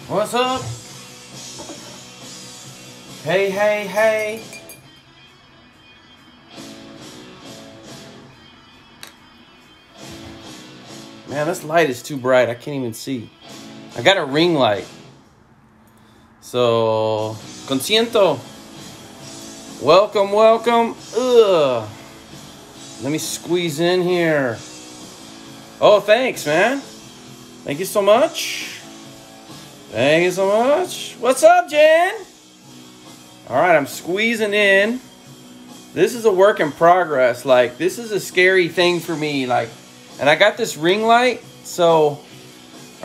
What's up? Hey, hey, hey. Man, this light is too bright. I can't even see. I got a ring light. So, consiento. Welcome, welcome. Ugh. Let me squeeze in here. Oh, thanks, man. Thank you so much. Thank you so much. What's up, Jen? All right, I'm squeezing in. This is a work in progress. Like, this is a scary thing for me. Like, and I got this ring light. So, all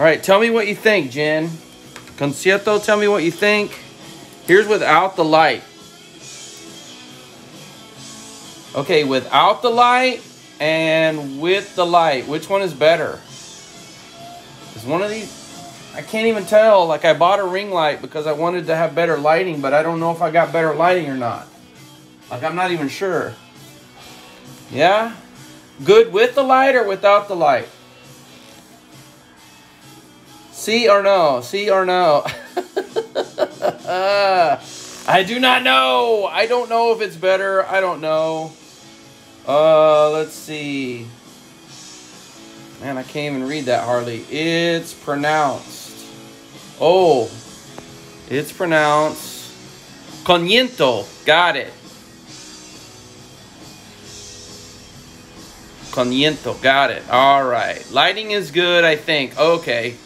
right, tell me what you think, Jen. Concierto, tell me what you think. Here's without the light. Okay, without the light and with the light. Which one is better? Is one of these... I can't even tell. Like, I bought a ring light because I wanted to have better lighting, but I don't know if I got better lighting or not. Like, I'm not even sure. Yeah? Good with the light or without the light? See or no? See or no? I do not know. I don't know if it's better. I don't know. Let's see. Man, I can't even read that hardly. It's pronounced. Oh, it's pronounced Coniento. Got it. Coniento. Got it. All right. Lighting is good, I think. Okay.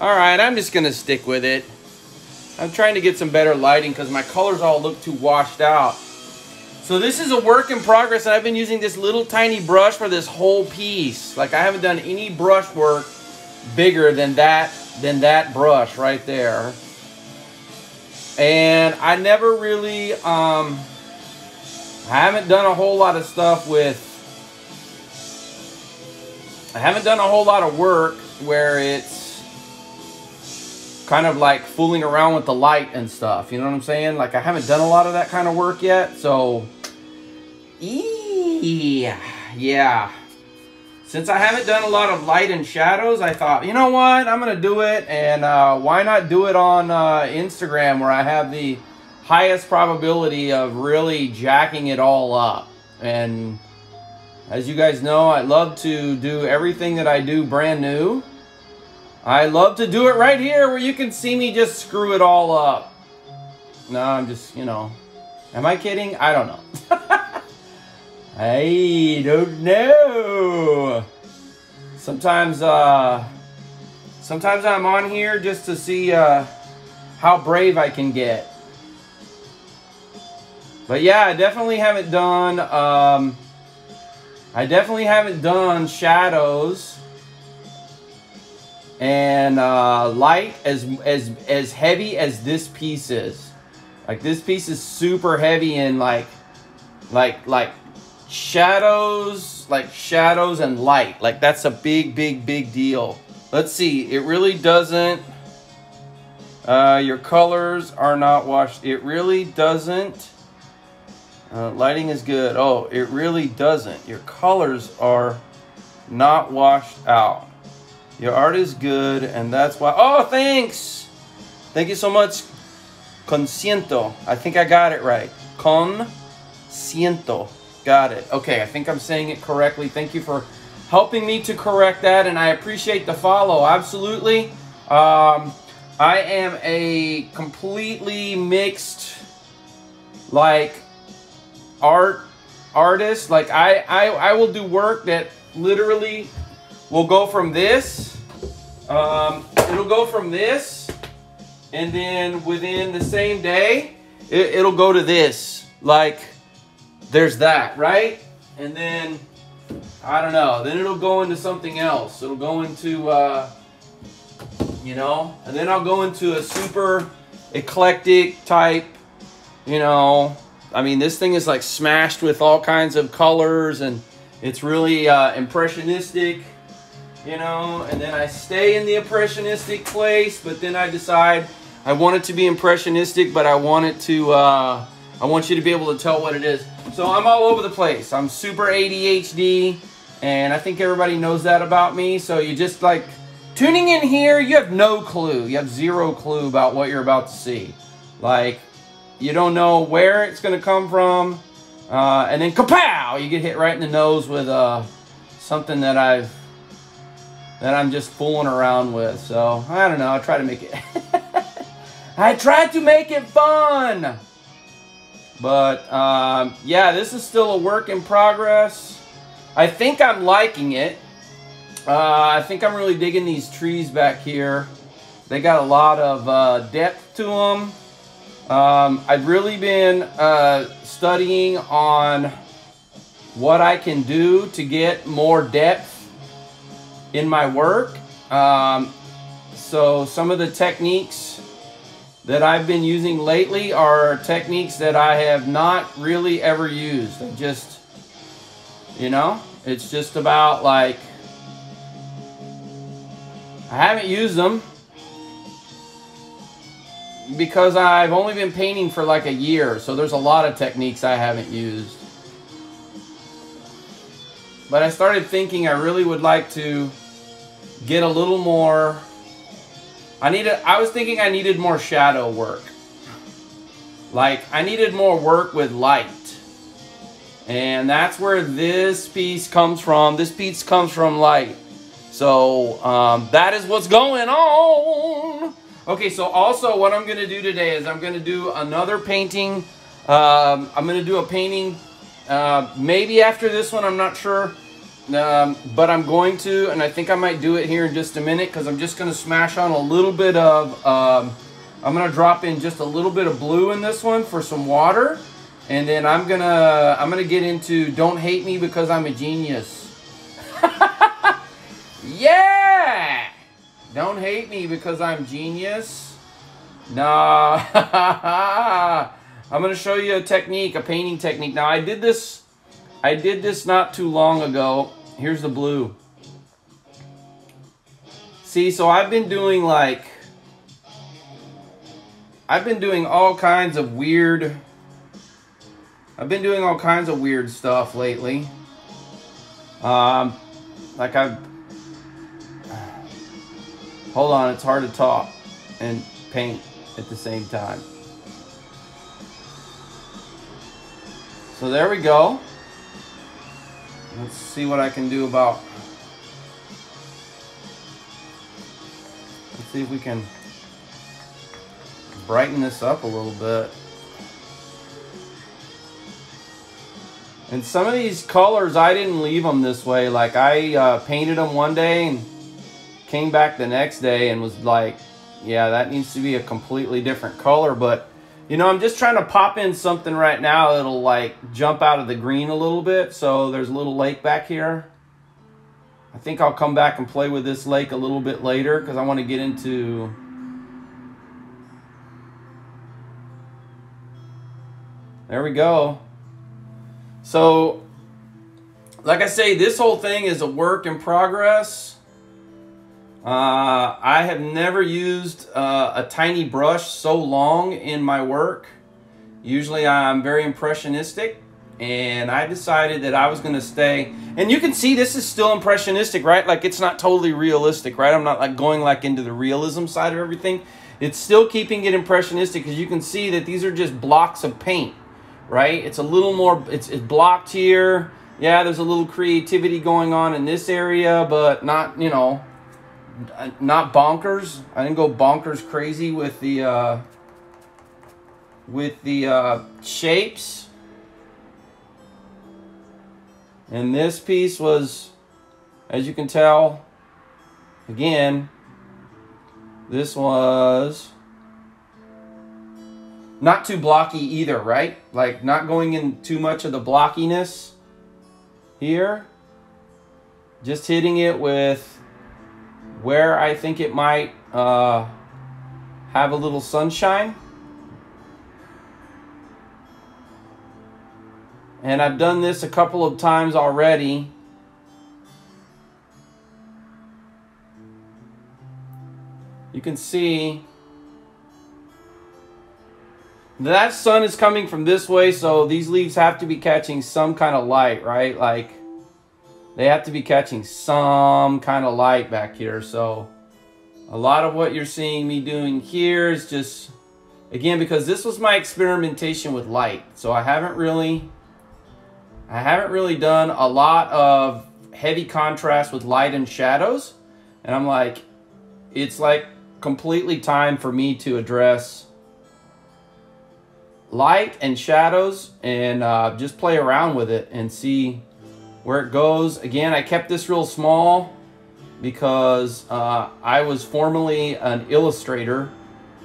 All right. I'm just going to stick with it. I'm trying to get some better lighting because my colors all look too washed out. So this is a work in progress, and I've been using this little tiny brush for this whole piece. Like, I haven't done any brush work bigger than that brush right there. And I never really, I haven't done a whole lot of stuff with, I haven't done a whole lot of work where it's kind of like fooling around with the light and stuff. You know what I'm saying? Like, I haven't done a lot of that kind of work yet. So, yeah. Since I haven't done a lot of light and shadows, I thought, you know what? I'm going to do it. And why not do it on Instagram where I have the highest probability of really jacking it all up. And as you guys know, I love to do everything that I do brand new. I love to do it right here where you can see me just screw it all up. No, I'm just, you know. Am I kidding? I don't know. I don't know. Sometimes I'm on here just to see how brave I can get. But yeah, I definitely haven't done shadows and light as heavy as this piece is. Like, this piece is super heavy in like shadows and light. Like, that's a big deal. Let's see. It really doesn't. Your colors are not washed. It really doesn't. Lighting is good. Oh, it really doesn't. Your colors are not washed out. Your art is good, and that's why. Oh, thanks. Thank you so much. Consiento. I think I got it right. Consiento. Got it. Okay, I think I'm saying it correctly. Thank you for helping me to correct that, and I appreciate the follow. Absolutely. I am a completely mixed, like, artist. Like, I will do work that literally will go from this. It'll go from this, and then within the same day, it'll go to this. Like, there's that, right? And then, I don't know, then it'll go into something else. It'll go into, you know, and then I'll go into a super eclectic type, you know. I mean, this thing is like smashed with all kinds of colors, and it's really impressionistic, you know. And then I stay in the impressionistic place, but then I decide I want it to be impressionistic, but I want it to, I want you to be able to tell what it is. So I'm all over the place. I'm super ADHD, and I think everybody knows that about me. So you just like, Tuning in here, you have no clue. You have zero clue about what you're about to see. Like, you don't know where it's going to come from. And then kapow! You get hit right in the nose with something that I'm just fooling around with. So, I don't know. I try to make it... I tried to make it fun! But, yeah, this is still a work in progress. I think I'm liking it. I think I'm really digging these trees back here. They got a lot of depth to them. I've really been studying on what I can do to get more depth in my work. So some of the techniques that I've been using lately are techniques that I have not really ever used. I just, you know, it's just about like, I haven't used them because I've only been painting for like a year, so there's a lot of techniques I haven't used. But I started thinking I really would like to get a little more. I was thinking I needed more shadow work. Like, I needed more work with light. And that's where this piece comes from. This piece comes from light. So, that is what's going on. Okay, so also what I'm going to do today is I'm going to do another painting. I'm going to do a painting maybe after this one, I'm not sure. But I'm going to, and I think I might do it here in just a minute because I'm just going to smash on a little bit of, I'm going to drop in just a little bit of blue in this one for some water. And then I'm going to get into Don't Hate Me Because I'm a Genius. Yeah! Don't hate me because I'm genius. Nah. I'm going to show you a technique, a painting technique. Now, I did this not too long ago. Here's the blue. See, so I've been doing all kinds of weird stuff lately. Hold on, it's hard to talk and paint at the same time. So there we go. Let's see what I can do about... Let's see if we can brighten this up a little bit. And some of these colors, I didn't leave them this way. Like, I painted them one day and came back the next day and was like, yeah, that needs to be a completely different color. But, you know, I'm just trying to pop in something right now that'll, like, jump out of the green a little bit. So there's a little lake back here. I think I'll come back and play with this lake a little bit later because I want to get into... There we go. So, like I say, this whole thing is a work in progress. I have never used a tiny brush so long in my work. Usually I'm very impressionistic, and I decided that I was going to stay. And you can see this is still impressionistic, right? Like, it's not totally realistic, right? I'm not like going like into the realism side of everything. It's still keeping it impressionistic because you can see that these are just blocks of paint, right? It's a little more, it's blocked here. Yeah, there's a little creativity going on in this area, but not, you know, not bonkers. I didn't go bonkers crazy with the shapes. And this piece was, as you can tell, again, this was not too blocky either, right? Like, not going in too much of the blockiness here. Just hitting it with where I think it might have a little sunshine. And I've done this a couple of times already. You can see that sun is coming from this way, so these leaves have to be catching some kind of light, right? Like, they have to be catching some kind of light back here. So A lot of what you're seeing me doing here is just, again, because this was my experimentation with light. So I haven't really done a lot of heavy contrast with light and shadows. And I'm like, it's like completely time for me to address light and shadows and just play around with it and see where it goes. Again, I kept this real small because I was formerly an illustrator,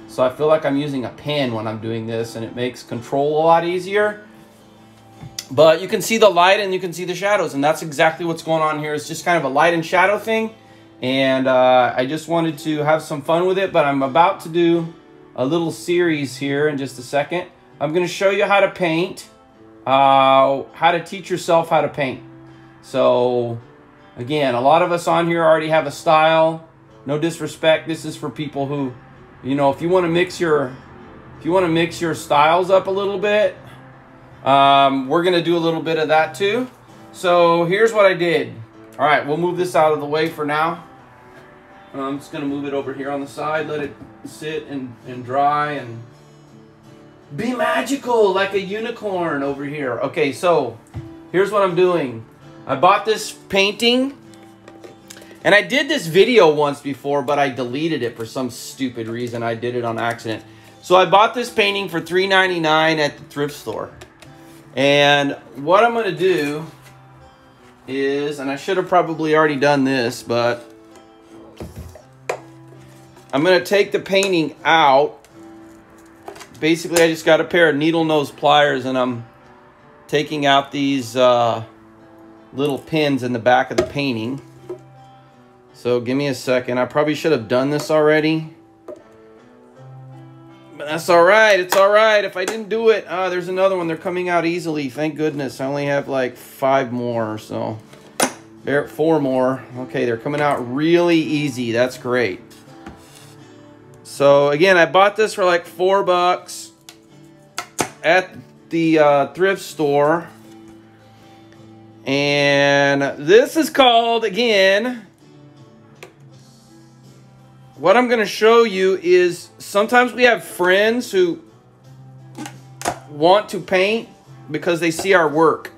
so I feel like I'm using a pen when I'm doing this, and it makes control a lot easier. But you can see the light and you can see the shadows, and that's exactly what's going on here. It's just kind of a light and shadow thing, and I just wanted to have some fun with it. But I'm about to do a little series here in just a second. I'm going to show you how to paint, how to teach yourself how to paint. So again, a lot of us on here already have a style. No disrespect. This is for people who, you know, if you want to mix your styles up a little bit, we're going to do a little bit of that too. So here's what I did. All right, we'll move this out of the way for now. I'm just going to move it over here on the side, let it sit and dry and be magical like a unicorn over here. Okay, so here's what I'm doing. I bought this painting, and I did this video once before, but I deleted it for some stupid reason. I did it on accident. So I bought this painting for $3.99 at the thrift store. And what I'm going to do is, and I should have probably already done this, but I'm going to take the painting out. Basically, I just got a pair of needle nose pliers, and I'm taking out these little pins in the back of the painting. So give me a second. I probably should have done this already, but that's all right. It's all right if I didn't do it. There's another one. They're coming out easily. Thank goodness. I only have like 5 more, so 4 more. Okay, they're coming out really easy. That's great. So again, I bought this for like $4 at the thrift store. And this is called, again, what I'm going to show you is sometimes we have friends who want to paint because they see our work.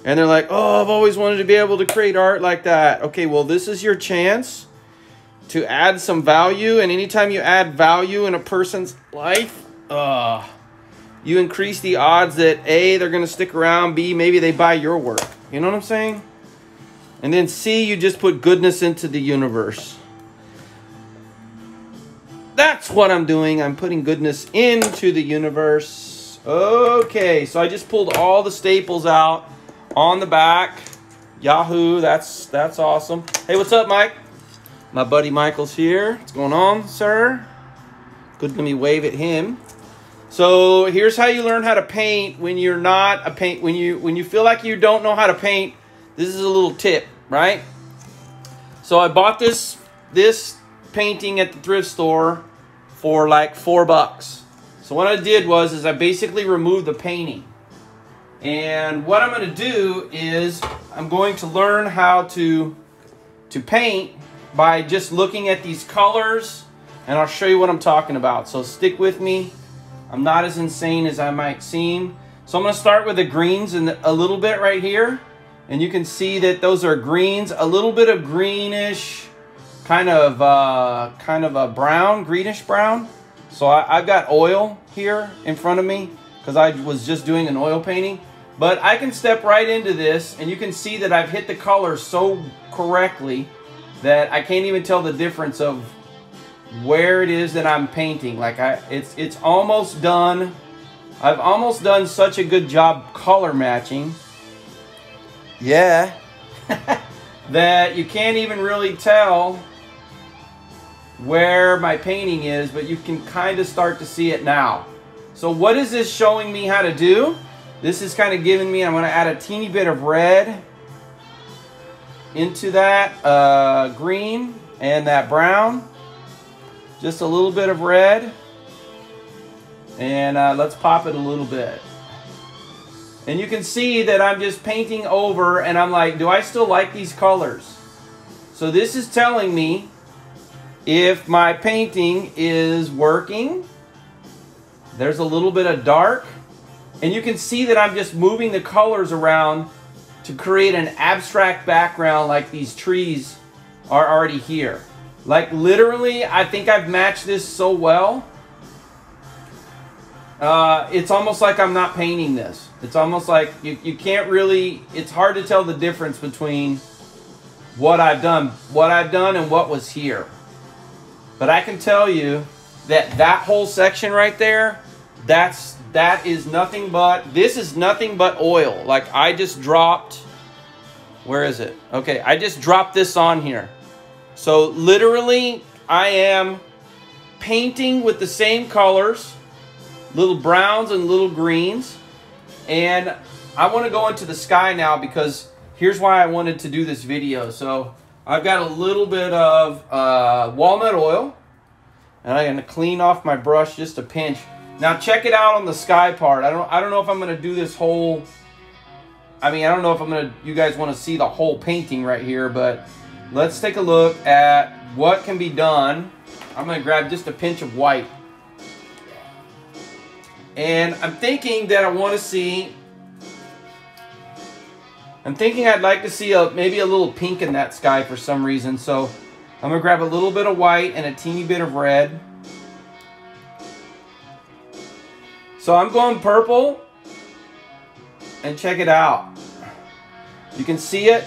And they're like, oh, I've always wanted to be able to create art like that. Okay, well, this is your chance to add some value. And anytime you add value in a person's life, you increase the odds that A, they're going to stick around, B, maybe they buy your work. You know what I'm saying? And then C, you just put goodness into the universe. That's what I'm doing. I'm putting goodness into the universe. Okay, so I just pulled all the staples out on the back. Yahoo, that's awesome. Hey, what's up, Mike? My buddy Michael's here. What's going on, sir? Good, let me wave at him. So here's how you learn how to paint when you're not a paint. When you feel like you don't know how to paint, this is a little tip, right? So I bought this painting at the thrift store for like $4. So what I did was I basically removed the painting. And what I'm going to do is I'm going to learn how to paint by just looking at these colors, and I'll show you what I'm talking about. So stick with me. I'm not as insane as I might seem. So I'm going to start with the greens and a little bit right here. And you can see that those are greens, a little bit of greenish, kind of a brown, greenish brown. So I've got oil here in front of me because I was just doing an oil painting. But I can step right into this, and you can see that I've hit the color so correctly that I can't even tell the difference of where it is that I'm painting. Like it's almost done. I've almost done such a good job color matching. Yeah. That you can't even really tell where my painting is, but you can kind of start to see it now. So what is this showing me how to do? This is kind of giving me, I'm going to add a teeny bit of red into that green and that brown. Just a little bit of red. And let's pop it a little bit. And you can see that I'm just painting over, and I'm like, do I still like these colors? So this is telling me if my painting is working. There's a little bit of dark, and you can see that I'm just moving the colors around to create an abstract background like these trees are already here. Like literally, I think I've matched this so well. It's almost like I'm not painting this. It's almost like you can't really, it's hard to tell the difference between what I've done and what was here. But I can tell you that that whole section right there, that is nothing but, this is nothing but oil. Like I just dropped, where is it? Okay, I just dropped this on here. So literally I am painting with the same colors, little browns and little greens. And I want to go into the sky now because here's why I wanted to do this video. So I've got a little bit of walnut oil, and I'm going to clean off my brush just a pinch. Now check it out on the sky part. I don't know if I'm going to do this whole, I don't know if you guys want to see the whole painting right here, but let's take a look at what can be done. I'm going to grab just a pinch of white. And I'm thinking that I want to see, I'd like to see maybe a little pink in that sky for some reason. So I'm going to grab a little bit of white and a teeny bit of red. So I'm going purple, and check it out. You can see it.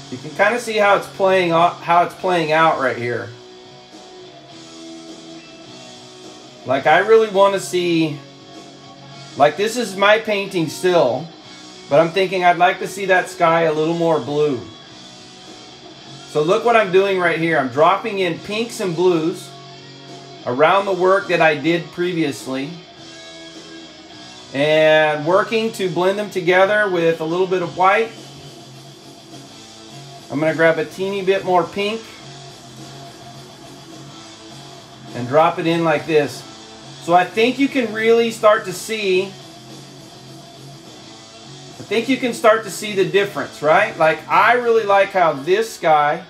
You can kind of see how it's playing out right here. Like I really want to see, like this is my painting still, but I'm thinking I'd like to see that sky a little more blue. So look what I'm doing right here. I'm dropping in pinks and blues around the work that I did previously, and working to blend them together with a little bit of white. I'm going to grab a teeny bit more pink and drop it in like this. So I think you can really start to see, the difference, right? Like I really like how this sky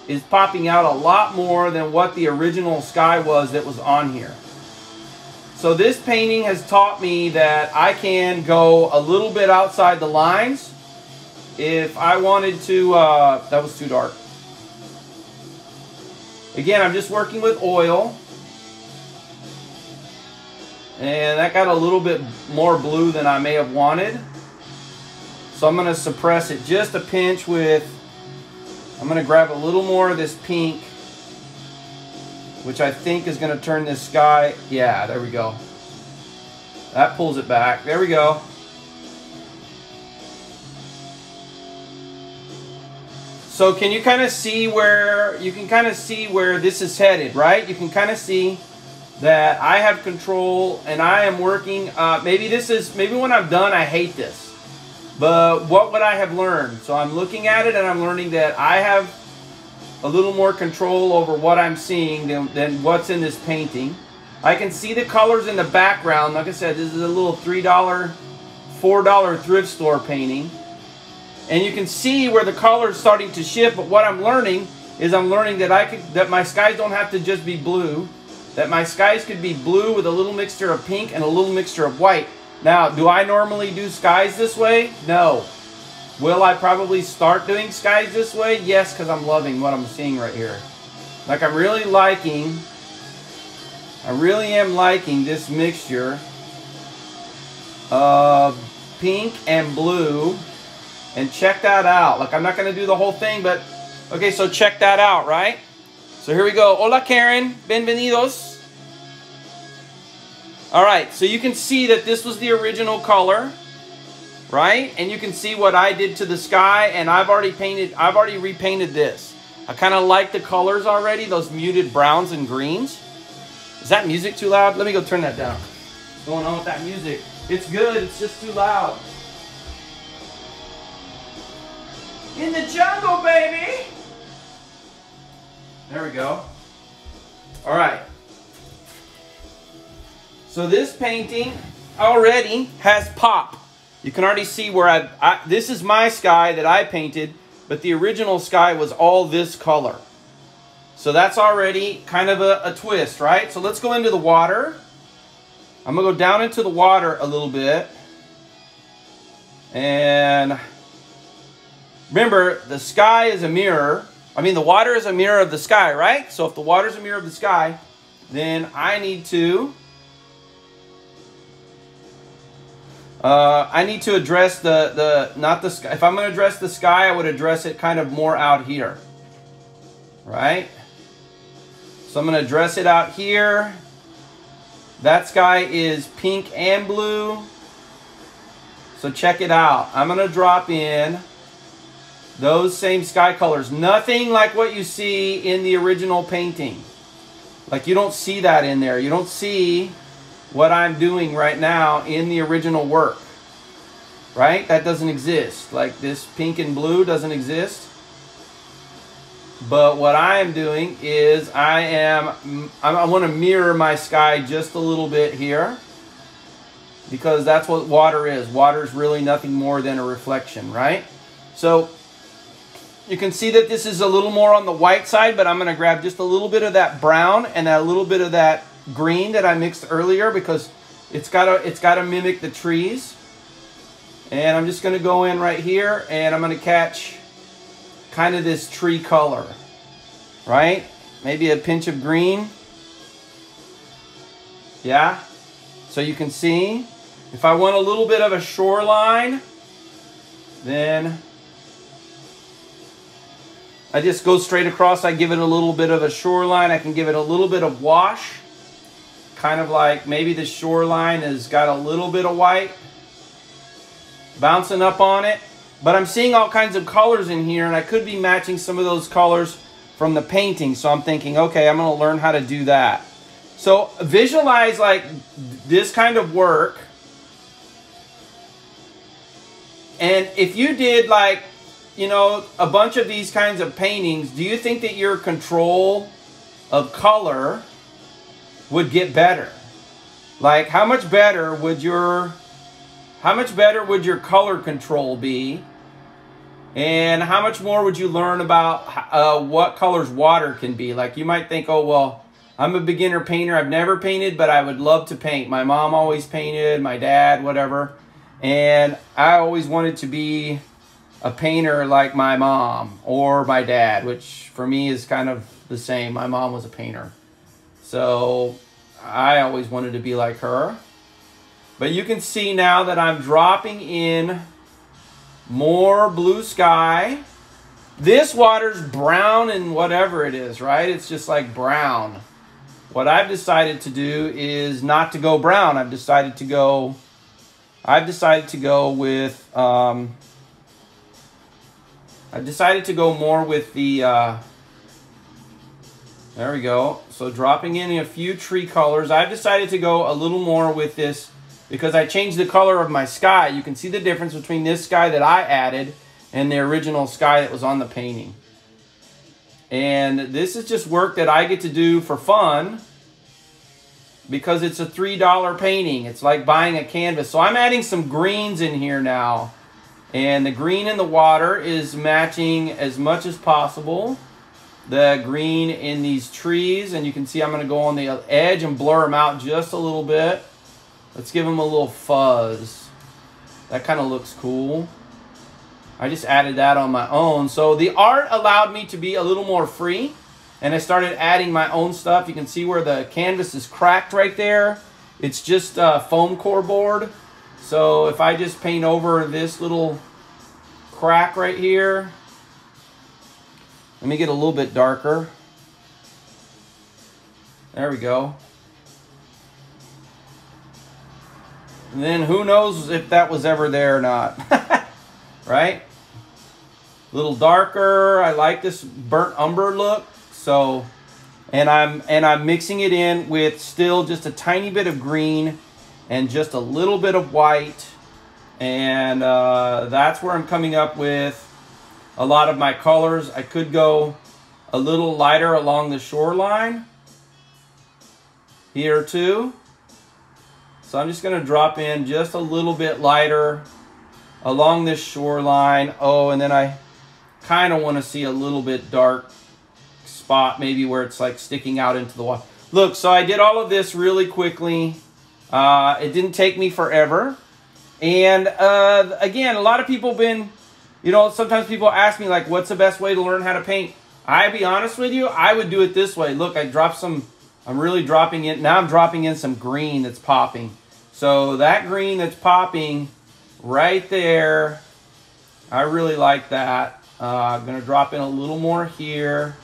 is popping out a lot more than what the original sky was that was on here. So this painting has taught me that I can go a little bit outside the lines if I wanted to. That was too dark. Again, I'm just working with oil, and that got a little bit more blue than I may have wanted. So I'm going to suppress it just a pinch with, I'm going to grab a little more of this pink, which I think is going to turn this sky. Yeah, there we go. That pulls it back. There we go. So can you kind of see where, this is headed, right? You can kind of see that I have control and I am working. Maybe when I'm done, I hate this. But what would I have learned? So I'm looking at it and I'm learning that I have a little more control over what I'm seeing than what's in this painting. I can see the colors in the background. Like I said, this is a little $3, $4 thrift store painting. And you can see where the color is starting to shift. But what I'm learning is that my skies don't have to just be blue. That my skies could be blue with a little mixture of pink and a little mixture of white. Now, do I normally do skies this way? No. Will I probably start doing skies this way? Yes, because I'm loving what I'm seeing right here. Like I really am liking this mixture of pink and blue. And check that out. Like I'm not going to do the whole thing, but okay, so check that out, right? So here we go. Hola Karen, bienvenidos. All right, so you can see that this was the original color, right? And you can see what I did to the sky, and I've already repainted this. I kind of like the colors already, those muted browns and greens. Is that music too loud? Let me go turn that down. What's going on with that music? It's good, it's just too loud. In the jungle, baby! There we go. All right. So this painting, already has pop. You can already see where this is my sky that I painted, but the original sky was all this color. So that's already kind of a twist, right? So let's go into the water. I'm gonna go down into the water a little bit. And remember, the sky is a mirror. I mean, the water is a mirror of the sky, right? So if the water is a mirror of the sky, then I need to address not the sky. If I'm going to address the sky, I would address it kind of more out here, right? So I'm going to address it out here. That sky is pink and blue. So check it out. I'm going to drop in those same sky colors. Nothing like what you see in the original painting. Like, you don't see that in there. You don't see what I'm doing right now in the original work, right? That doesn't exist. Like, this pink and blue doesn't exist. But what I am doing is I want to mirror my sky just a little bit here, because that's what water is. Water is really nothing more than a reflection, right? So you can see that this is a little more on the white side, but I'm going to grab just a little bit of that brown and a little bit of that green that I mixed earlier, because it's got to mimic the trees. And I'm just going to go in right here, and I'm going to catch kind of this tree color, right? Maybe a pinch of green. Yeah. So you can see, if I want a little bit of a shoreline, then I just go straight across. I give it a little bit of a shoreline. I can give it a little bit of wash. Kind of like maybe the shoreline has got a little bit of white bouncing up on it. But I'm seeing all kinds of colors in here, and I could be matching some of those colors from the painting. So I'm thinking, okay, I'm going to learn how to do that. So visualize like this kind of work. And if you did like, you know, a bunch of these kinds of paintings, do you think that your control of color would get better? Like, how much better would your color control be? And how much more would you learn about what colors water can be? Like, you might think, oh, well, I'm a beginner painter. I've never painted, but I would love to paint. My mom always painted, my dad, whatever. And I always wanted to be a painter like my mom or my dad, which for me is kind of the same. My mom was a painter. So I always wanted to be like her. But you can see now that I'm dropping in more blue sky. This water's brown and whatever it is, right? It's just like brown. What I've decided to do is not to go brown. I've decided to go with I've decided to go more with the there we go. So dropping in a few tree colors. I've decided to go a little more with this because I changed the color of my sky. You can see the difference between this sky that I added and the original sky that was on the painting. And this is just work that I get to do for fun because it's a $3 painting. It's like buying a canvas. So I'm adding some greens in here now. And the green in the water is matching as much as possible the green in these trees. And you can see I'm going to go on the edge and blur them out just a little bit. Let's give them a little fuzz. That kind of looks cool. I just added that on my own. So the art allowed me to be a little more free. And I started adding my own stuff. You can see where the canvas is cracked right there. It's just a foam core board. So if I just paint over this little crack right here. Let me get a little bit darker. There we go. And then who knows if that was ever there or not. Right? A little darker. I like this burnt umber look. So, and I'm mixing it in with still just a tiny bit of green and just a little bit of white. And that's where I'm coming up with a lot of my colors. I could go a little lighter along the shoreline here too. So I'm just going to drop in just a little bit lighter along this shoreline. Oh, and then I kind of want to see a little bit dark spot, maybe where it's like sticking out into the water. Look, so I did all of this really quickly. It didn't take me forever. And again, a lot of people been, you know, sometimes people ask me like, what's the best way to learn how to paint? I'll be honest with you, I would do it this way. Look, I dropped some, I'm really dropping it. Now I'm dropping in some green that's popping. So that green that's popping right there, I really like that. I'm going to drop in a little more here.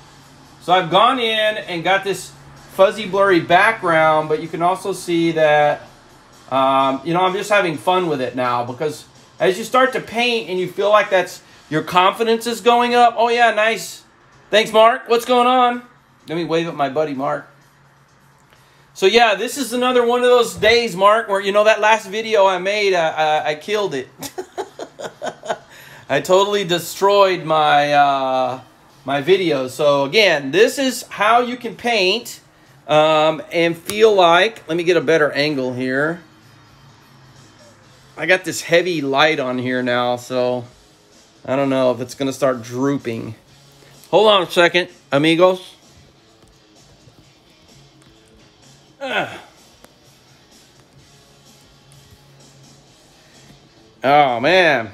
So I've gone in and got this fuzzy, blurry background, but you can also see that, you know, I'm just having fun with it now, because as you start to paint and you feel like that's, your confidence is going up. Oh yeah, nice. Thanks, Mark. What's going on? Let me wave at my buddy, Mark. So yeah, this is another one of those days, Mark, where, you know, that last video I made, I killed it. I totally destroyed my my video. So again, this is how you can paint and feel like, let me get a better angle here. I got this heavy light on here now, so I don't know if it's going to start drooping. Hold on a second, amigos. Oh, man.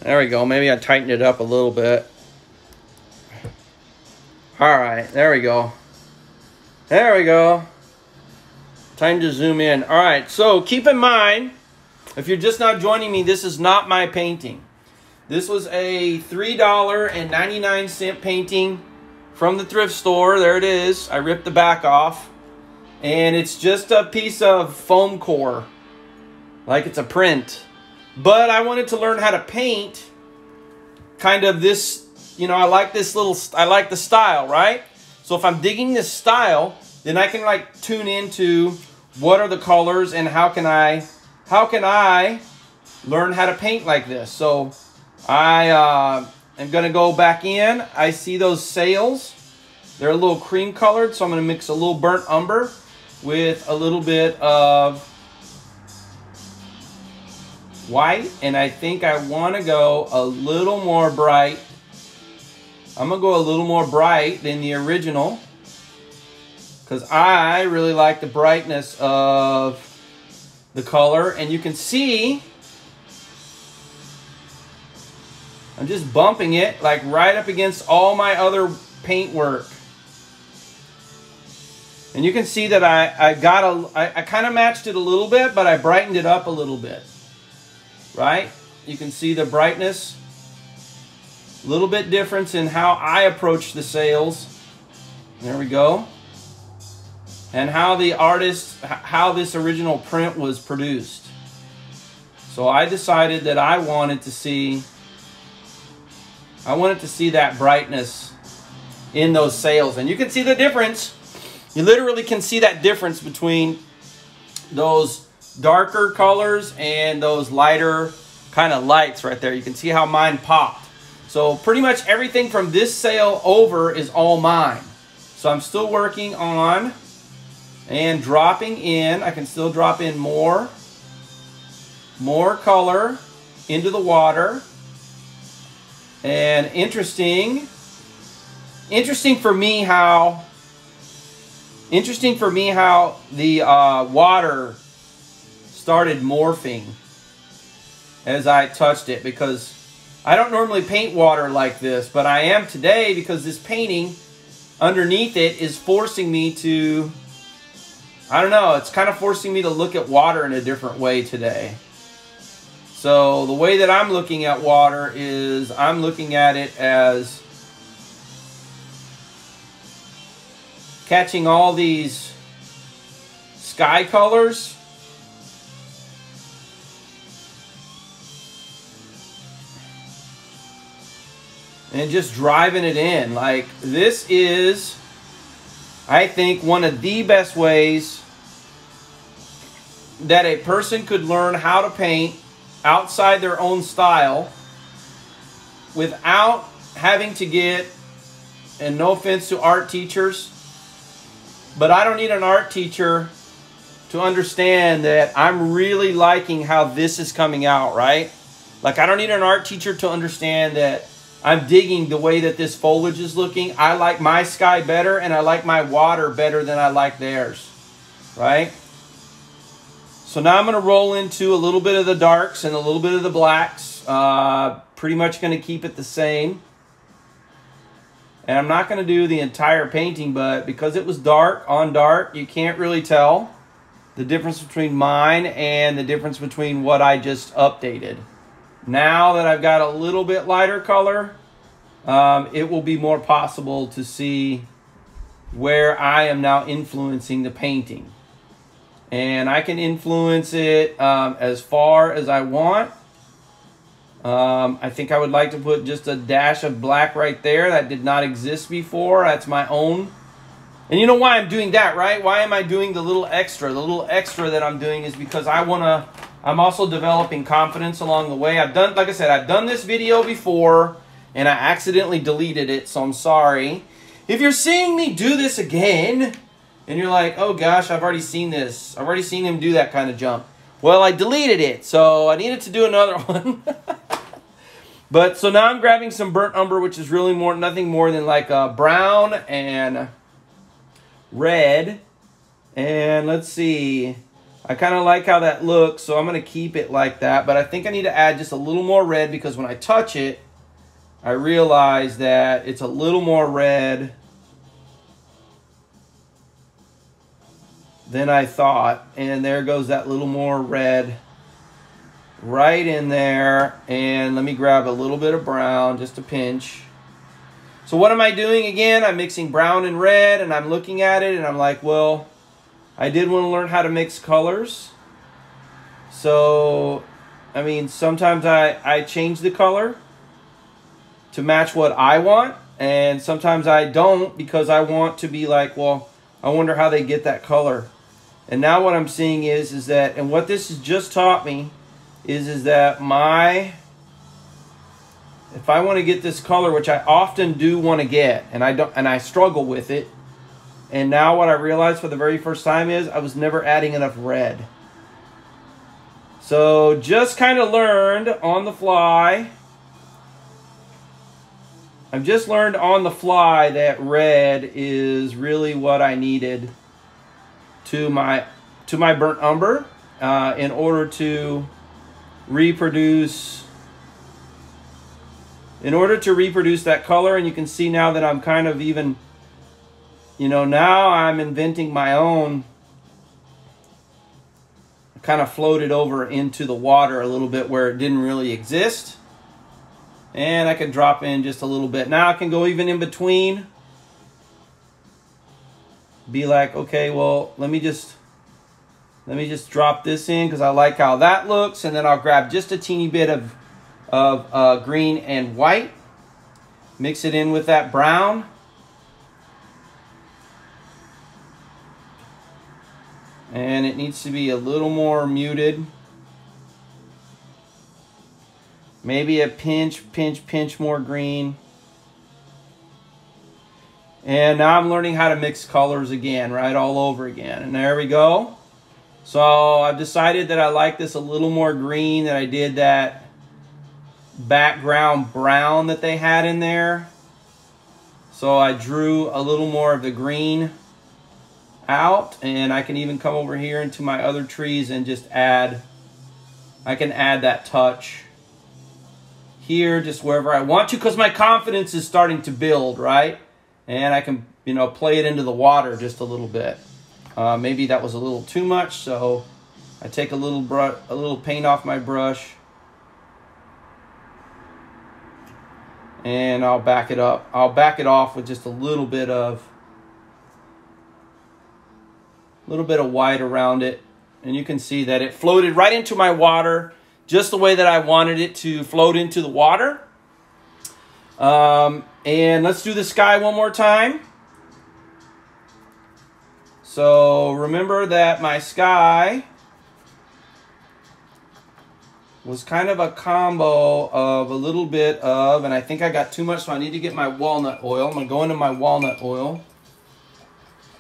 There we go. Maybe I tightened it up a little bit. All right, there we go. There we go. Time to zoom in. All right, so keep in mind, if you're just now joining me, this is not my painting. This was a $3.99 painting from the thrift store. There it is. I ripped the back off. And it's just a piece of foam core, like it's a print. But I wanted to learn how to paint kind of this, you know, I like this little, I like the style, right? So if I'm digging this style, then I can like tune into what are the colors and how can I learn how to paint like this. So I am going to go back in. I see those sails. They're a little cream colored, so I'm going to mix a little burnt umber with a little bit of white, and I think I want to go a little more bright. I'm going to go a little more bright than the original, because I really like the brightness of the color. And you can see I'm just bumping it like right up against all my other paint work. And you can see that I kind of matched it a little bit, but I brightened it up a little bit, right? You can see the brightness, a little bit difference in how I approach the sails. There we go. And how the artist, how this original print was produced. So I decided that I wanted to see that brightness in those sails. And you can see the difference. You literally can see that difference between those darker colors and those lighter kind of lights right there. You can see how mine popped. So pretty much everything from this sail over is all mine. So I'm still working on and dropping in. I can still drop in more color into the water. And interesting for me how the water started morphing as I touched it, because I don't normally paint water like this, but I am today, because this painting underneath it is forcing me to, I don't know, it's kind of forcing me to look at water in a different way today. So the way that I'm looking at water is I'm looking at it as catching all these sky colors and just driving it in. Like, this is, I think, one of the best ways that a person could learn how to paint outside their own style without having to get, and no offense to art teachers, But I don't need an art teacher to understand that I'm really liking how this is coming out, right? Like, I don't need an art teacher to understand that I'm digging the way that this foliage is looking. I like my sky better, and I like my water better than I like theirs, right? So now I'm going to roll into a little bit of the darks and a little bit of the blacks. Pretty much going to keep it the same. And I'm not going to do the entire painting, but because it was dark on dark, you can't really tell the difference between mine and the difference between what I just updated. Now that I've got a little bit lighter color, it will be more possible to see where I am now influencing the painting. And I can influence it as far as I want. I think I would like to put just a dash of black right there. That did not exist before. That's my own. And you know why I'm doing that, right? Why am I doing the little extra? The little extra that I'm doing is because I'm also developing confidence along the way. Like I said, I've done this video before and I accidentally deleted it, so I'm sorry. If you're seeing me do this again, and you're like, oh gosh, I've already seen this. I've already seen him do that kind of jump. Well, I deleted it, so I needed to do another one. But so now I'm grabbing some burnt umber, which is really nothing more than like a brown and red. And let's see. I kind of like how that looks, so I'm going to keep it like that. But I think I need to add just a little more red because when I touch it, I realize that it's a little more red than I thought. And there goes that little more red right in there. And let me grab a little bit of brown, just a pinch. So what am I doing again? I'm mixing brown and red, and I'm looking at it and I'm like, well, I did want to learn how to mix colors. So, I mean, sometimes I change the color to match what I want, and sometimes I don't because I want to be like, well, I wonder how they get that color. And now what I'm seeing is that, and what this has just taught me is that if I want to get this color, which I often do want to get, and I struggle with it, and now what I realized for the very first time is I was never adding enough red. So just kind of learned on the fly. I've just learned on the fly that red is really what I needed to my burnt umber in order to reproduce that color. And you can see now that I'm kind of even, you know, now I'm inventing my own. I kind of floated over into the water a little bit where it didn't really exist. And I can drop in just a little bit. Now I can go even in between. Be like, okay, well, let me just drop this in because I like how that looks. And then I'll grab just a teeny bit of green and white. Mix it in with that brown. And it needs to be a little more muted. Maybe a pinch more green. And now I'm learning how to mix colors again, right? All over again. And there we go. So I've decided that I like this a little more green than I did that background brown that they had in there. So I drew a little more of the green out, and I can even come over here into my other trees and just add, I can add that touch here just wherever I want to because my confidence is starting to build, right? And I can, you know, play it into the water just a little bit. Maybe that was a little too much, so I take a little paint off my brush and I'll back it up. I'll back it off with just a little bit of white around it, and you can see that it floated right into my water just the way that I wanted it to float into the water. And let's do the sky one more time. So remember that my sky was kind of a combo of a little bit of, and I think I got too much, so I need to get my walnut oil. I'm going to go into my walnut oil.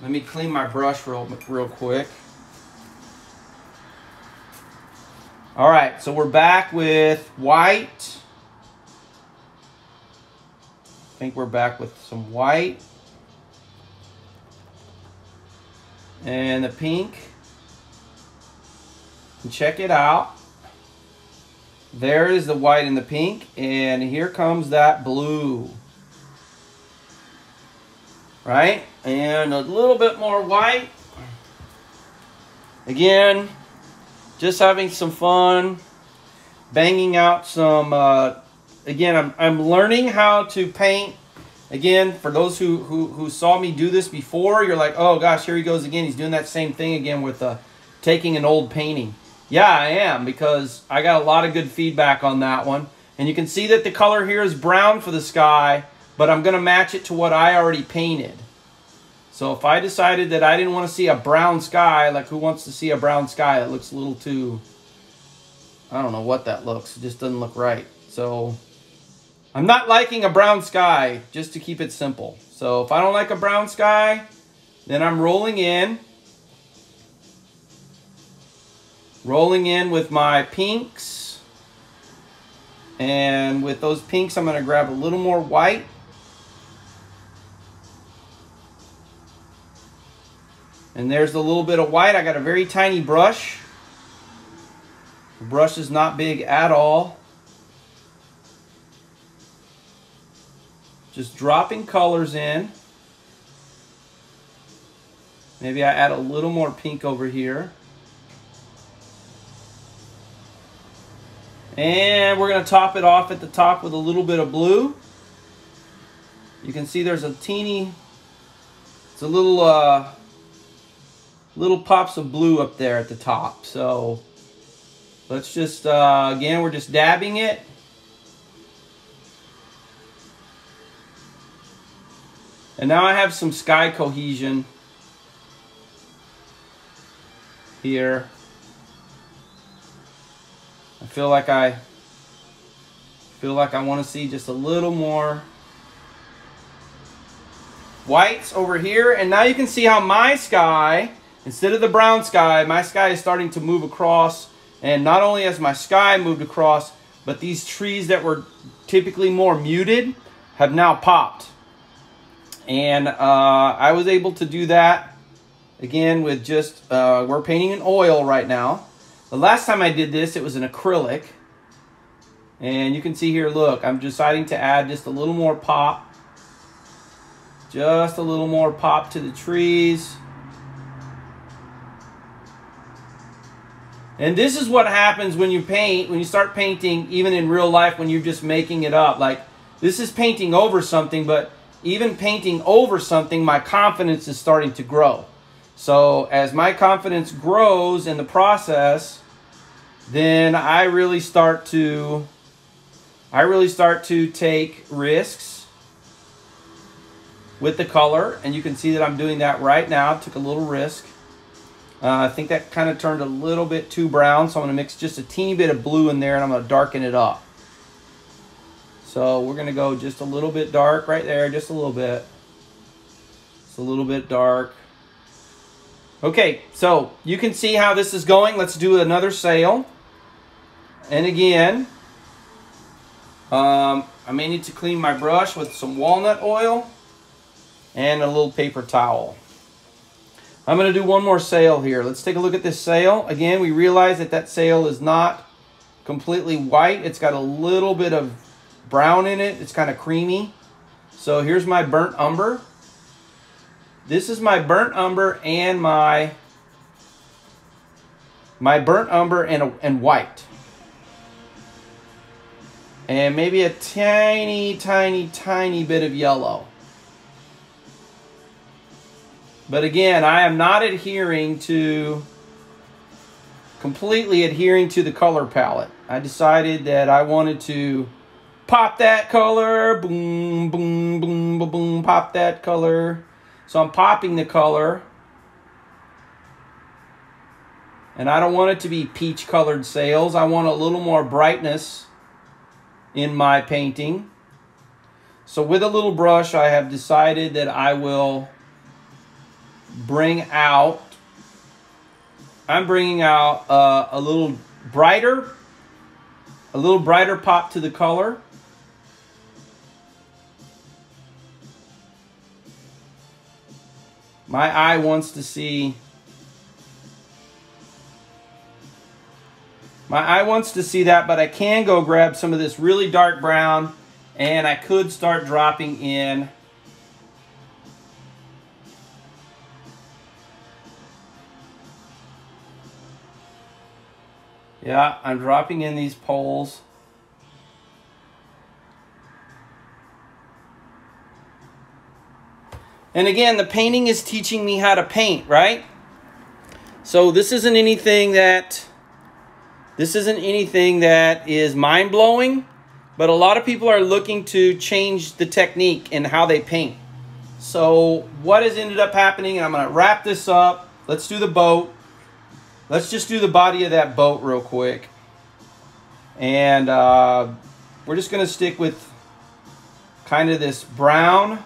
Let me clean my brush real quick. All right, so we're back with white. I think we're back with some white. And the pink. And check it out. There is the white and the pink. And here comes that blue. Right? And a little bit more white. Again, just having some fun. Banging out some... again, I'm learning how to paint. Again, for those who saw me do this before, you're like, oh gosh, here he goes again. He's doing that same thing again with taking an old painting. Yeah, I am, because I got a lot of good feedback on that one. And you can see that the color here is brown for the sky, but I'm going to match it to what I already painted. So if I decided that I didn't want to see a brown sky, like who wants to see a brown sky? It looks a little too, I don't know what that looks. It just doesn't look right. So I'm not liking a brown sky, just to keep it simple. So if I don't like a brown sky, then I'm rolling in with my pinks. And with those pinks, I'm going to grab a little more white. And there's a little bit of white. I got a very tiny brush. The brush is not big at all. Just dropping colors in. Maybe I add a little more pink over here. And we're going to top it off at the top with a little bit of blue. You can see there's a teeny, it's a little pops of blue up there at the top. So let's just, again, we're just dabbing it. And now I have some sky cohesion here. I feel like I want to see just a little more whites over here. And now you can see how my sky, instead of the brown sky, my sky is starting to move across. And not only has my sky moved across, but these trees that were typically more muted have now popped. And I was able to do that, again, with just, we're painting in oil right now. The last time I did this, it was an acrylic. And you can see here, look, I'm deciding to add just a little more pop. Just a little more pop to the trees. And this is what happens when you paint, when you start painting, even in real life, when you're just making it up. Like, this is painting over something, but even painting over something, my confidence is starting to grow. So as my confidence grows in the process, then I really start to take risks with the color. And you can see that I'm doing that right now. Took a little risk. I think that kind of turned a little bit too brown, so I'm going to mix just a teeny bit of blue in there, and I'm going to darken it up. So we're going to go just a little bit dark right there, just a little bit. Just a little bit dark. Okay, so you can see how this is going. Let's do another sail. And again, I may need to clean my brush with some walnut oil and a little paper towel. I'm going to do one more sail here. Let's take a look at this sail. Again, we realize that that sail is not completely white. It's got a little bit of brown in it. It's kind of creamy. So here's my burnt umber. This is my burnt umber and my burnt umber and white. And maybe a tiny, tiny, tiny bit of yellow. But again, I am not completely adhering to the color palette. I decided that I wanted to pop that color, boom, boom, boom, boom, boom, pop that color. So I'm popping the color. And I don't want it to be peach colored sails. I want a little more brightness in my painting. So with a little brush, I have decided that I will bring out, I'm bringing out a little brighter pop to the color. My eye wants to see, that, but I can go grab some of this really dark brown, and I could start dropping in I'm dropping in these poles. And again, the painting is teaching me how to paint, right? So this isn't anything that is mind-blowing, but a lot of people are looking to change the technique in how they paint. So what has ended up happening, and I'm going to wrap this up. Let's do the boat. Let's just do the body of that boat real quick. And we're just going to stick with kind of this brown.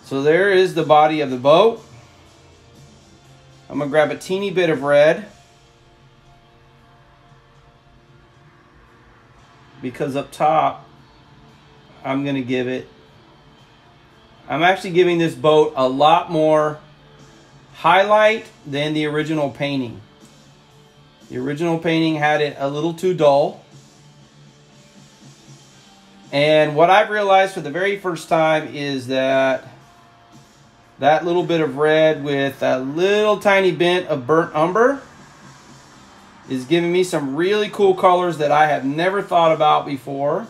So there is the body of the boat. I'm going to grab a teeny bit of red, because up top, I'm actually giving this boat a lot more highlight than the original painting. The original painting had it a little too dull. And what I've realized for the very first time is that little bit of red with a little tiny bit of burnt umber is giving me some really cool colors that I have never thought about before.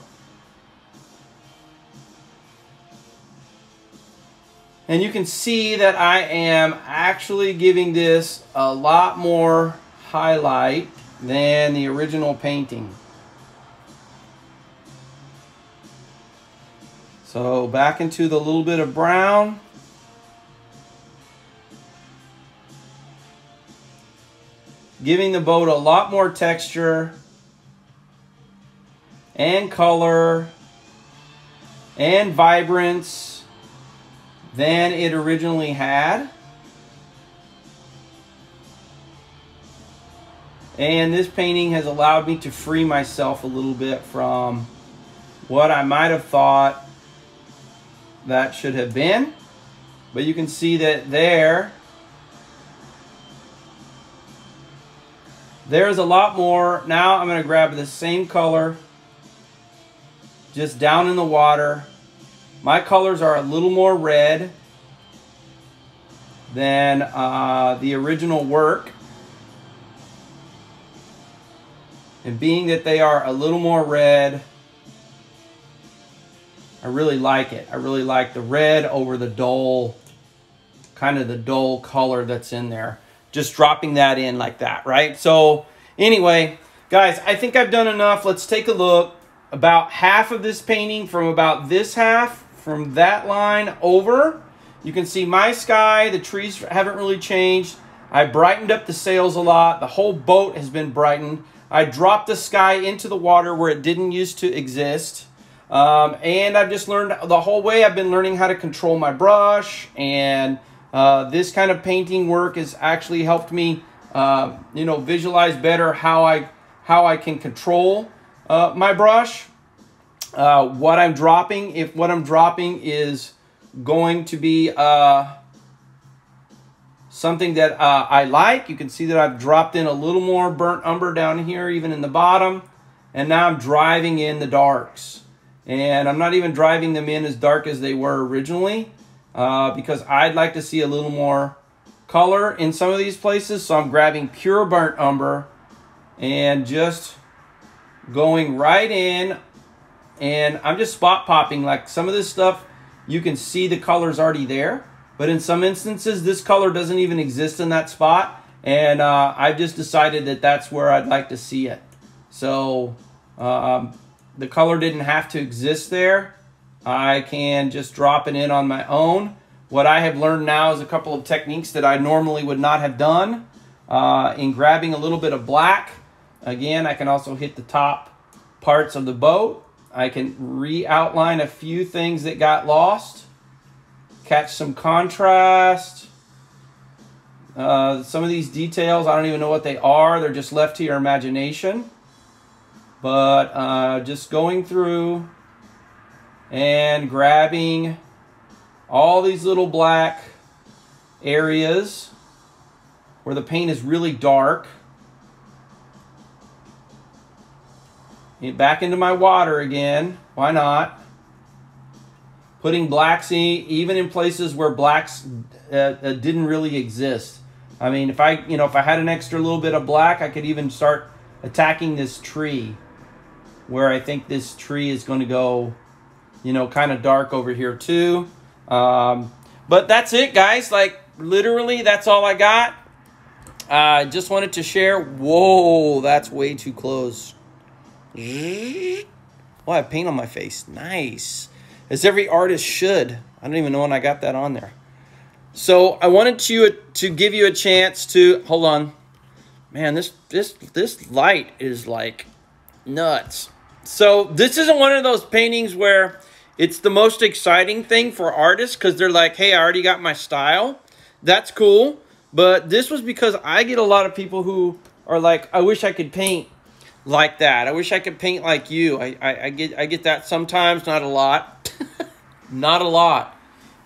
And you can see that I am actually giving this a lot more highlight than the original painting. So back into the little bit of brown. Giving the boat a lot more texture and color and vibrance than it originally had. And this painting has allowed me to free myself a little bit from what I might have thought that should have been. But you can see that there's a lot more. Now I'm going to grab the same color just down in the water. My colors are a little more red than the original work. And being that they are a little more red, I really like it. I really like the red over the dull, kind of the dull color that's in there. Just dropping that in like that, right? So anyway, guys, I think I've done enough. Let's take a look. About half of this painting, from about this half, from that line over, you can see my sky. The trees haven't really changed. I brightened up the sails a lot. The whole boat has been brightened. I dropped the sky into the water where it didn't used to exist. And I've just learned the whole way. I've been learning how to control my brush, and this kind of painting work has actually helped me, visualize better how I can control my brush. What I'm dropping, if what I'm dropping is going to be something that I like, you can see that I've dropped in a little more burnt umber down here, even in the bottom, and now I'm driving in the darks. And I'm not even driving them in as dark as they were originally, because I'd like to see a little more color in some of these places. So I'm grabbing pure burnt umber and just going right in, and I'm just spot popping. Like some of this stuff, you can see the color's already there, but in some instances, this color doesn't even exist in that spot, and I've just decided that that's where I'd like to see it. So the color didn't have to exist there. I can just drop it in on my own. What I have learned now is a couple of techniques that I normally would not have done in grabbing a little bit of black Again, I can also hit the top parts of the boat. I can re-outline a few things that got lost. Catch some contrast. Some of these details, I don't even know what they are. They're just left to your imagination. But just going through and grabbing all these little black areas where the paint is really dark. Back into my water again. Why not? Putting blacks in, even in places where blacks didn't really exist. I mean, if I had an extra little bit of black, I could even start attacking this tree, where I think this tree is going to go, kind of dark over here too. But that's it, guys. Like, literally, that's all I got. I just wanted to share. Whoa, that's way too close. Oh, I have paint on my face. Nice. As every artist should. I don't even know when I got that on there. So I wanted to give you a chance to, hold on. Man, this light is like nuts. So this isn't one of those paintings where it's the most exciting thing for artists because they're like, hey, I already got my style. That's cool. But this was because I get a lot of people who are like, I wish I could paint like that. I wish I could paint like you. I get that sometimes, not a lot. Not a lot.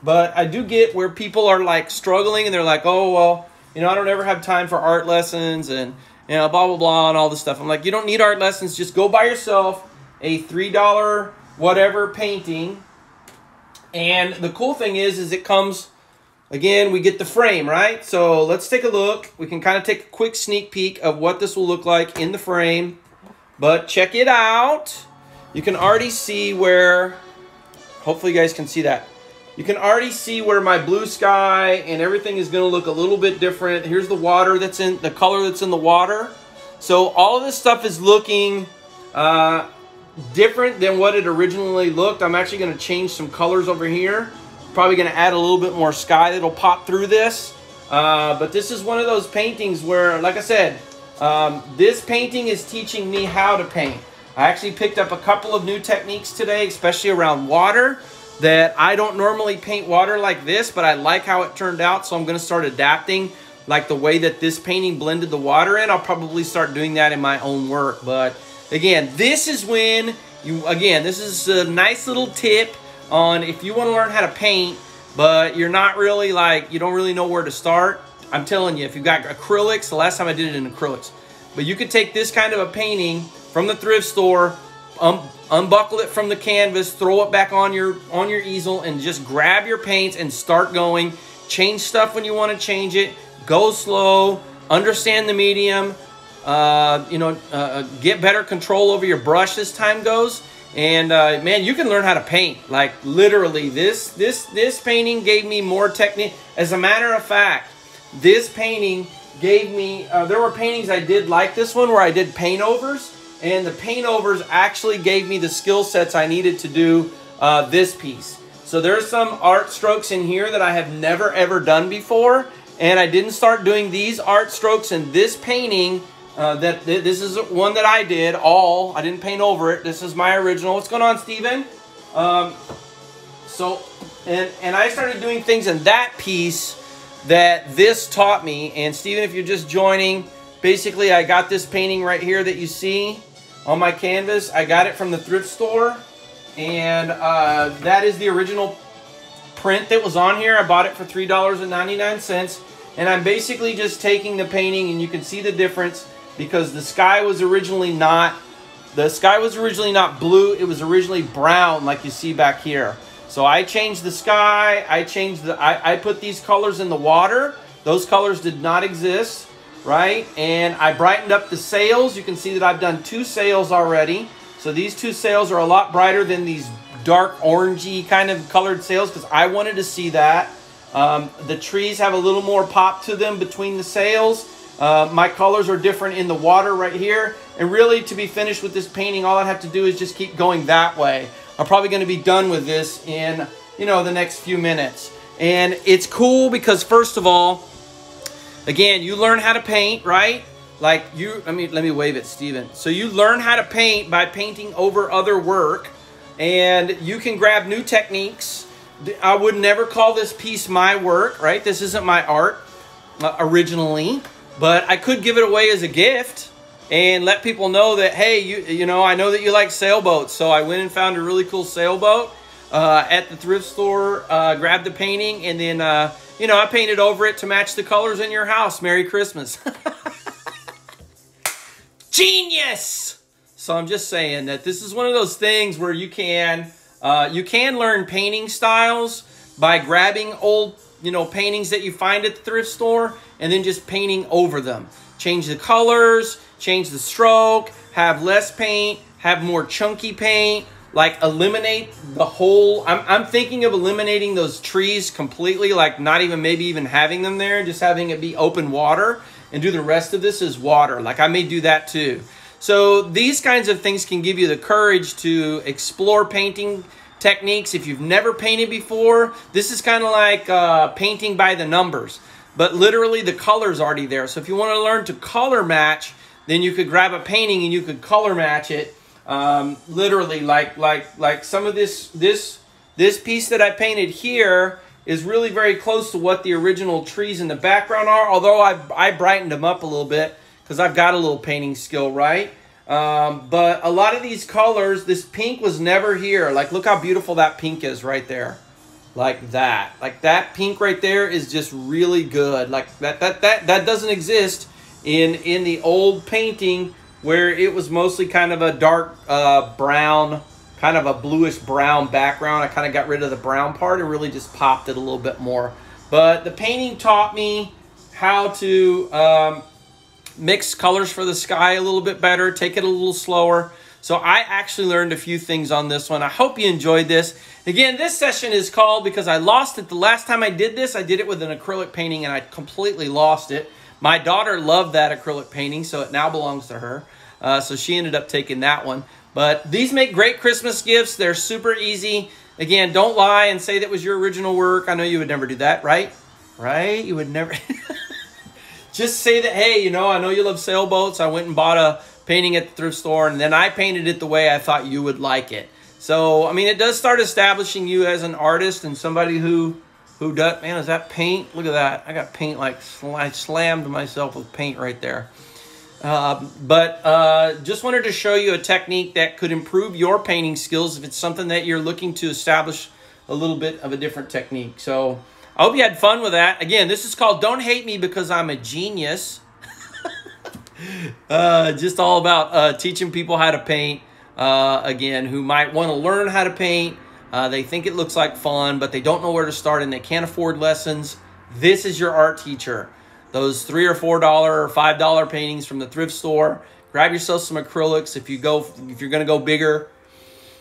But I do get where people are like struggling and they're like, oh, well, I don't ever have time for art lessons and, blah, blah, blah, and all this stuff. I'm like, you don't need art lessons. Just go buy yourself a $3 whatever painting. And the cool thing is it comes, again, we get the frame, right? So let's take a look. We can kind of take a quick sneak peek of what this will look like in the frame. But check it out. You can already see where, hopefully you guys can see that. You can already see where my blue sky and everything is going to look a little bit different. Here's the water that's in, the color that's in the water. So all of this stuff is looking different than what it originally looked. I'm actually going to change some colors over here. Probably going to add a little bit more sky that'll pop through this. But this is one of those paintings where, like I said, this painting is teaching me how to paint. I actually picked up a couple of new techniques today, especially around water, that I don't normally paint water like this, but I like how it turned out, so I'm going to start adapting like the way that this painting blended the water in. I'll probably start doing that in my own work. But again, this is when this is a nice little tip on if you want to learn how to paint, but you're not really you don't really know where to start. I'm telling you, if you've got acrylics, the last time I did it in acrylics, but you could take this kind of a painting from the thrift store, unbuckle it from the canvas, throw it back on your easel, and just grab your paints and start going. Change stuff when you want to change it. Go slow. Understand the medium. Get better control over your brush as time goes. And man, you can learn how to paint. Like literally, this painting gave me more technique. As a matter of fact, this painting gave me. There were paintings I did like this one where I did paint overs. And the paint overs actually gave me the skill sets I needed to do this piece. So there's some art strokes in here that I have never ever done before. And I didn't start doing these art strokes in this painting. This is one that I did I didn't paint over it. This is my original. What's going on, Steven? And I started doing things in that piece that this taught me. And Steven, if you're just joining, basically I got this painting right here that you see on my canvas. I got it from the thrift store, and that is the original print that was on here. I bought it for $3.99, and I'm basically just taking the painting, and you can see the difference because the sky was originally not blue. It was originally brown, like you see back here. So I changed the sky. I put these colors in the water. Those colors did not exist. Right, and I brightened up the sails. You can see that I've done 2 sails already. So these 2 sails are a lot brighter than these dark orangey kind of colored sails because I wanted to see that. The trees have a little more pop to them between the sails. My colors are different in the water right here. And really, to be finished with this painting, all I have to do is just keep going that way. I'm probably going to be done with this in, the next few minutes. And it's cool because, first of all, again, you learn how to paint, right? like let me wave it, Steven. So you learn how to paint by painting over other work, and you can grab new techniques. I would never call this piece my work, right? This isn't my art originally, but I could give it away as a gift and let people know that, hey, you know, I know that you like sailboats, so I went and found a really cool sailboat at the thrift store, grabbed the painting, and then, you know, I painted over it to match the colors in your house. Merry Christmas. Genius! So I'm just saying that this is one of those things where you can learn painting styles by grabbing old, you know, paintings that you find at the thrift store and then just painting over them. Change the colors, change the stroke, have less paint, have more chunky paint, like eliminate the whole. I'm thinking of eliminating those trees completely, like not even maybe even having them there, just having it be open water and do the rest of this as water. Like I may do that too. So these kinds of things can give you the courage to explore painting techniques. If you've never painted before, this is kind of like painting by the numbers, but literally the color's already there. So if you want to learn to color match, then you could grab a painting and you could color match it. Literally like some of this piece that I painted here is really very close to what the original trees in the background are, although I brightened them up a little bit because I've got a little painting skill, right? But a lot of these colors, this pink was never here. Like, look how beautiful that pink is right there. Like that. Like that pink right there is just really good. Like that doesn't exist in the old painting where it was mostly kind of a dark brown, kind of a bluish brown background. I kind of got rid of the brown part and really just popped it a little bit more. But the painting taught me how to mix colors for the sky a little bit better, take it a little slower. So I actually learned a few things on this one. I hope you enjoyed this. Again, this session is called, because I lost it the last time I did this, I did it with an acrylic painting and I completely lost it. My daughter loved that acrylic painting, so it now belongs to her. So she ended up taking that one. But these make great Christmas gifts. They're super easy. Again, don't lie and say that was your original work. I know you would never do that, right? Right? You would never... Just say that, hey, you know, I know you love sailboats. I went and bought a painting at the thrift store, and then I painted it the way I thought you would like it. So, I mean, it does start establishing you as an artist and somebody who does... Man, is that paint? Look at that. I got paint like... I slammed myself with paint right there. Just wanted to show you a technique that could improve your painting skills if it's something that you're looking to establish a little bit of a different technique. So... I hope you had fun with that. Again, this is called Don't Hate Me Because I'm a Genius. Just all about teaching people how to paint, again, who might want to learn how to paint. They think it looks like fun, but they don't know where to start and they can't afford lessons. This is your art teacher. Those $3 or $4 or $5 paintings from the thrift store. Grab yourself some acrylics. If you're going to go bigger,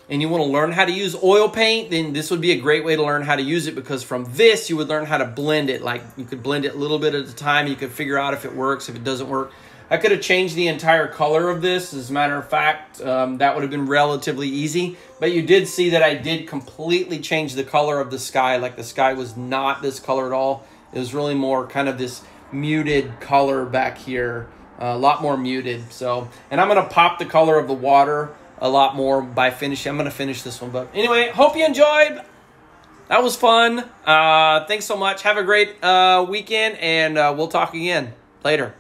and you want to learn how to use oil paint, then this would be a great way to learn how to use it, because from this you would learn how to blend it. Like, you could blend it a little bit at a time. You could figure out if it works, if it doesn't work. I could have changed the entire color of this. As a matter of fact, that would have been relatively easy. But you did see that I did completely change the color of the sky. Like, the sky was not this color at all. It was really more kind of this muted color back here. A lot more muted. So, and I'm going to pop the color of the water a lot more by finishing. I'm going to finish this one. But anyway, hope you enjoyed. That was fun. Thanks so much. Have a great weekend, and we'll talk again later.